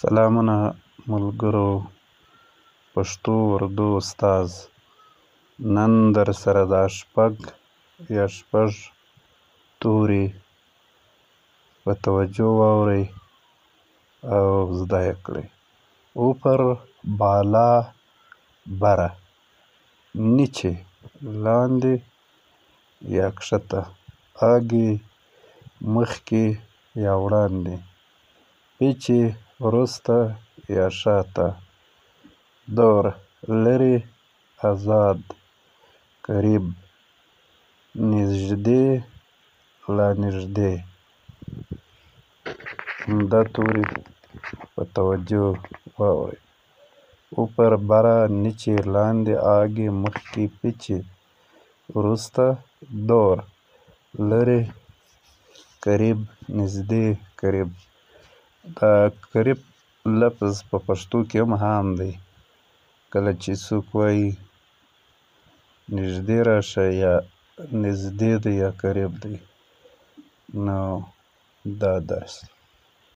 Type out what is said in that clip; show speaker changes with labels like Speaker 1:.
Speaker 1: سلامونه ملګرو، پښتو اردو استاد نن در سره دا شپږ توري په توجه واورئ او زده یې کړئ. اوپر، بالا، بره، نیچه، لاندې یا کښته، اگې، مخکې یا وړاندې، پیچې، وروسته یا شاته، دور، لرې، ازاد، قریب، نږدې، رانږدې. دا توري په توجه واورئ. اوپر، بره، نیچې، لاندې، اگې، مخکې، پیچې، وروسته، دور، لرې، قریب، نږدې، قریب. دا قریب لفظ په پښتو کې هم عام دی. کله چې څوک وایي نږدې راشه یا نږدې دی یا قریب دی، نو دا درس